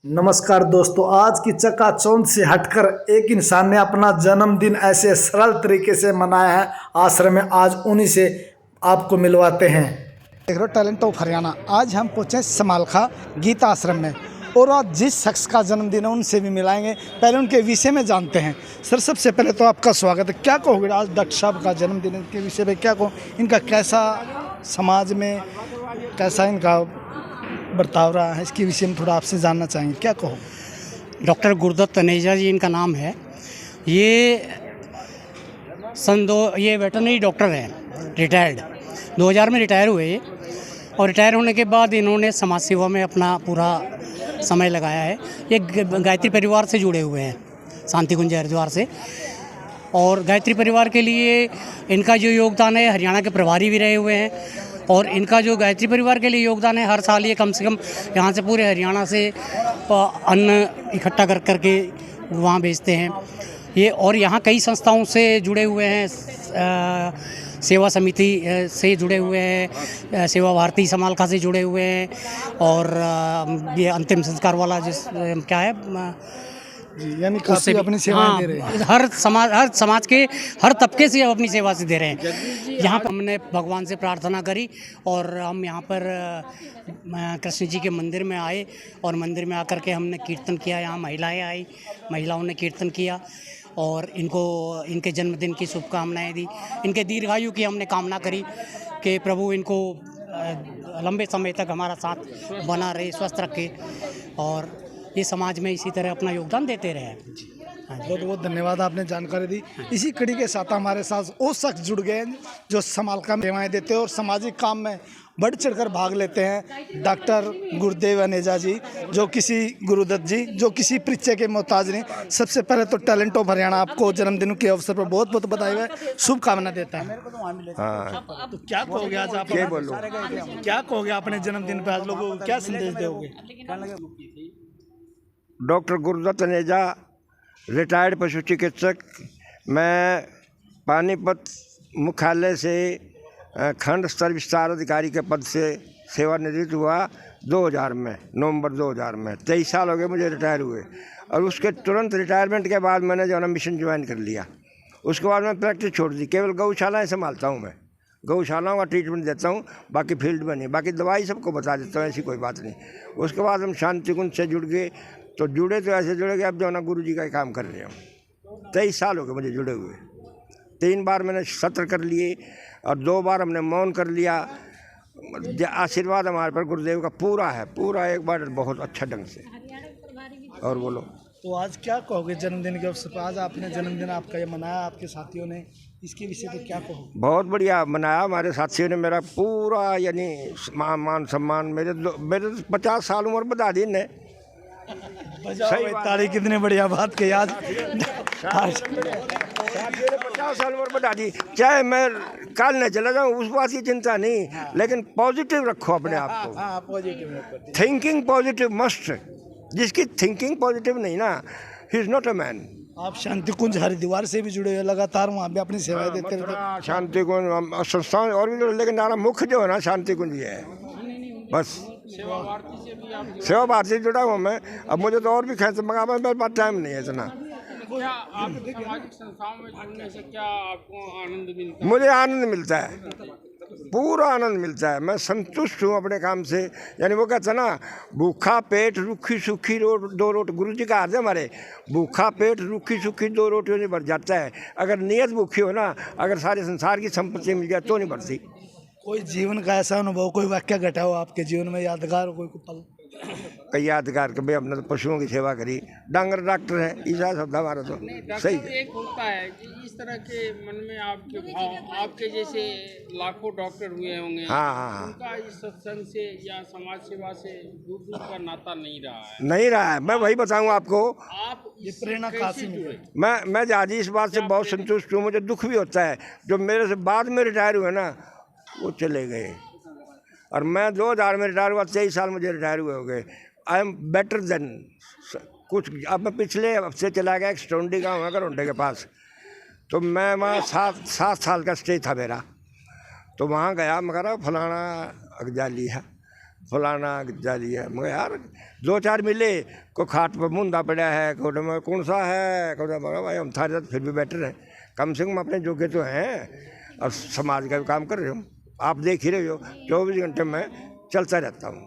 नमस्कार दोस्तों, आज की चकाचौंध से हटकर एक इंसान ने अपना जन्मदिन ऐसे सरल तरीके से मनाया है आश्रम में। आज उन्हीं से आपको मिलवाते हैं। देख रहे हो टैलेंट ऑफ हरियाणा। आज हम पहुंचे समालखा गीता आश्रम में और आज जिस शख्स का जन्मदिन है उनसे भी मिलाएंगे। पहले उनके विषय में जानते हैं। सर, सबसे पहले तो आपका स्वागत है। क्या कहोगे आज डॉक्टर साहब का जन्मदिन के विषय में? क्या कहो, इनका कैसा समाज में कैसा इनका बर्ताव रहा है, इसके विषय में थोड़ा आपसे जानना चाहेंगे। क्या कहो? डॉक्टर गुरुदत्त तनेजा जी इनका नाम है। ये ये वेटरनरी डॉक्टर हैं, रिटायर्ड 2000 में रिटायर हुए ये। और रिटायर होने के बाद इन्होंने समाज सेवा में अपना पूरा समय लगाया है। ये गायत्री परिवार से जुड़े हुए हैं, शांति कुंज हरिद्वार से। और गायत्री परिवार के लिए इनका जो योगदान है, हरियाणा के प्रभारी भी रहे हुए हैं। और इनका जो गायत्री परिवार के लिए योगदान है, हर साल ये कम से कम यहाँ से पूरे हरियाणा से अन्न इकट्ठा कर करके वहाँ भेजते हैं ये। और यहाँ कई संस्थाओं से जुड़े हुए हैं, सेवा समिति से जुड़े हुए हैं, सेवा भारती समालखा से जुड़े हुए हैं। और ये अंतिम संस्कार वाला क्या है यानी काफी अपनी सेवाएं दे रहे हैं। हर समाज के हर तबके से अपनी सेवा से दे रहे हैं। यहाँ पर हमने भगवान से प्रार्थना करी और हम यहाँ पर कृष्ण जी के मंदिर में आए और मंदिर में आकर के हमने कीर्तन किया। यहाँ महिलाएं आई, महिलाओं ने कीर्तन किया और इनको इनके जन्मदिन की शुभकामनाएं दी। इनके दीर्घायु की हमने कामना करी कि प्रभु इनको लंबे समय तक हमारा साथ बना रहे, स्वस्थ रखे और ये समाज में इसी तरह अपना योगदान देते रहे। बहुत बहुत धन्यवाद, आपने जानकारी दी। इसी कड़ी के साथ हमारे साथ वो शख्स जुड़ गए हैं जो समालखा में सेवाएं देते हैं और सामाजिक काम में बढ़ चढ़कर भाग लेते हैं। डॉक्टर गुरुदेव तनेजा जी, जो किसी गुरुदत्त जी, जो किसी परिचय के मोहताज नहीं। सबसे पहले तो टैलेंट ऑफ हरियाणा आपको जन्मदिन के अवसर पर बहुत बहुत बधाई है, शुभकामना देता है। तो क्या कहोगे आज आप? क्या कहोगे अपने जन्मदिन पर आज लोगों को क्या संदेश दोगे? डॉक्टर गुरुदत्त तनेजा, रिटायर्ड पशु चिकित्सक। मैं पानीपत मुख्यालय से खंड स्तर विस्तार अधिकारी के पद से सेवानिवृत्त हुआ 2000 में, नवंबर 2000 में। 23 साल हो गए मुझे रिटायर हुए। और उसके तुरंत रिटायरमेंट के बाद मैंने जो है मिशन ज्वाइन कर लिया। उसके बाद मैं प्रैक्टिस छोड़ दी, केवल गौशालाएँ संभालता हूँ। मैं गौशालाओं का ट्रीटमेंट देता हूँ, बाकी फील्ड में नहीं। बाकी दवाई सबको बता देता हूँ, ऐसी कोई बात नहीं। उसके बाद हम शांति कुंज से जुड़ गए। तो जुड़े तो ऐसे जुड़े कि अब जो है ना गुरु जी का काम कर रहे हैं। 23 साल हो गए मुझे जुड़े हुए। 3 बार मैंने सत्र कर लिए और 2 बार हमने मौन कर लिया। आशीर्वाद हमारे पर गुरुदेव का पूरा है, पूरा एक बार बहुत अच्छा ढंग से। और बोलो। तो आज क्या कहोगे जन्मदिन के अवसर पर? आज आपने जन्मदिन आपका ये मनाया, आपके साथियों ने, इसके विषय पे क्या कहोगे? बहुत बढ़िया मनाया हमारे साथियों ने। मेरा पूरा यानी मान सम्मान, मेरे 50 साल उम्र बता दी ने। सही तारीख, कितनी बढ़िया बात कही आज। 50 साल उम्र बढ़ा दी। चाहे मैं कल न चला जाऊँ, उस बात की चिंता नहीं, लेकिन पॉजिटिव रखो अपने आप को। Thinking positive must. जिसकी थिंकिंग पॉजिटिव नहीं ना, he is not a man. आप शांति कुंज हरिद्वार से भी जुड़े हुए, लगातार वहाँ भी अपनी सेवाएं देते रहते। शांति कुंज संस्थान और भी जुड़े, लेकिन हमारा मुख्य जो है ना शांति कुंज ही है बस। सेवा भारती से जुड़ा हूँ मैं। अब मुझे तो और भी खैर मंगा, मेरे पास टाइम नहीं है इतना। क्या आपको सामाजिक संस्थाओं में जुड़ने से क्या आपको आनंद मिलता है? मुझे आनंद मिलता है, पूरा आनंद मिलता है। मैं संतुष्ट हूँ अपने काम से। यानी वो कहते हैं ना, भूखा पेट रुखी सूखी 2 रोटी। गुरु जी का अर्थ है हमारे, भूखा पेट रुखी सूखी 2 रोटियों से भर जाता है। अगर नीयत भूखी हो ना, अगर सारे संसार की संपत्ति मिल जाए तो नहीं भरती। कोई जीवन का ऐसा अनुभव, कोई वाक्य घटा हो आपके जीवन में यादगार, कोई पल? कई यादगार के भाई, हमने तो पशुओं की सेवा करी। डांगर डॉक्टर है, ईसा शब्द हमारा तो सही है। एक होता है कि इस तरह के मन में आपके भाव, आपके जैसे लाखों डॉक्टर हुए होंगे। हाँ। उनका इस सत्संग से या समाज सेवा से दूर का नाता नहीं रहा है। मैं वही बताऊँ आपको। आप ये प्रेरणा काफी मिली। मैं जाजी इस बात से बहुत संतुष्ट हूँ। मुझे दुख भी होता है जो मेरे से बाद में रिटायर हुए ना, वो चले गए। और मैं 2000 में रिटायर हुआ, 23 साल मुझे रिटायर हुए हो गए। आई एम बेटर देन कुछ। अब मैं पिछले हफ्ते चला गया, एक स्टोंडी गाँव है करोंडे के पास। तो मैं वहाँ 7 साल का स्टे था मेरा। तो वहाँ गया, मैं कह रहा फलाना अगजाली है। फलाना जारी है। मगर यार 2-4 मिले, को खाट पर मुंदा पड़ा है, को में कौन सा है, को भाई हम थारे साथ फिर भी बेटर हैं, कम से कम अपने जोगे तो हैं और समाज का भी काम कर रहे हो। आप देख ही रहे हो 24 घंटे में चलता रहता हूँ।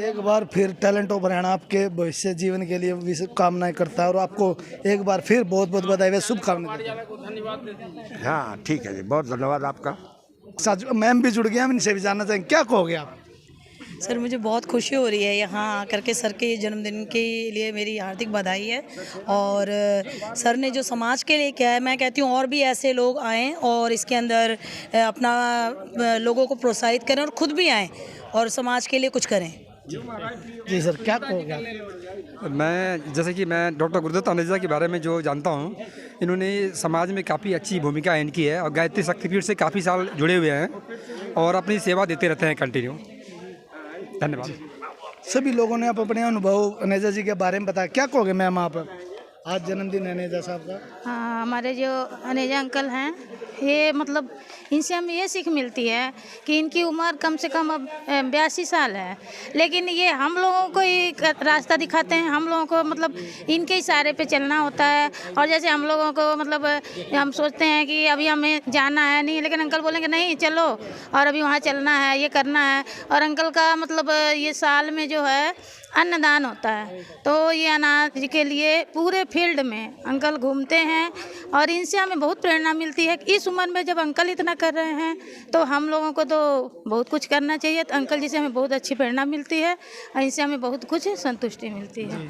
एक बार फिर टैलेंट ऑफ हरियाणा आपके भविष्य जीवन के लिए भी शुभकामनाएं करता है और आपको एक बार फिर बहुत बहुत बधाई व शुभकामनाएं। हाँ ठीक है जी, बहुत धन्यवाद आपका। मैम भी जुड़ गए, हम इनसे भी जानना चाहेंगे क्या कहोगे आप? सर मुझे बहुत खुशी हो रही है यहाँ आकर के। सर के जन्मदिन के लिए मेरी हार्दिक बधाई है। और सर ने जो समाज के लिए किया है, मैं कहती हूँ और भी ऐसे लोग आएँ और इसके अंदर अपना लोगों को प्रोत्साहित करें और ख़ुद भी आएँ और समाज के लिए कुछ करें। जी सर, क्या कहोगे आप? मैं जैसे कि मैं डॉक्टर गुरुदत्त तनेजा के बारे में जो जानता हूँ, इन्होंने समाज में काफ़ी अच्छी भूमिका इनकी है और गायत्री शक्तिपीठ से काफ़ी साल जुड़े हुए हैं और अपनी सेवा देते रहते हैं कंटिन्यू। धन्यवाद। सभी लोगों ने आप अपने अनुभव अनेजा जी के बारे में बताया, क्या कहोगे मैम आप? आज जन्मदिन है अनेजा साहब का। हाँ, हमारे जो अनेजा अंकल हैं, ये मतलब इनसे हमें ये सीख मिलती है कि इनकी उम्र कम से कम अब 82 साल है, लेकिन ये हम लोगों को ही रास्ता दिखाते हैं। हम लोगों को मतलब इनके इशारे पे चलना होता है। और जैसे हम लोगों को मतलब हम सोचते हैं कि अभी हमें जाना है नहीं, लेकिन अंकल बोलेंगे नहीं चलो, और अभी वहाँ चलना है, ये करना है। और अंकल का मतलब ये साल में जो है अन्नदान होता है, तो ये अनाज के लिए पूरे फील्ड में अंकल घूमते हैं और इनसे हमें बहुत प्रेरणा मिलती है। इस उम्र में जब अंकल इतना कर रहे हैं तो हम लोगों को तो बहुत कुछ करना चाहिए। तो अंकल जी से हमें बहुत अच्छी प्रेरणा मिलती है और इनसे हमें बहुत कुछ संतुष्टि मिलती है।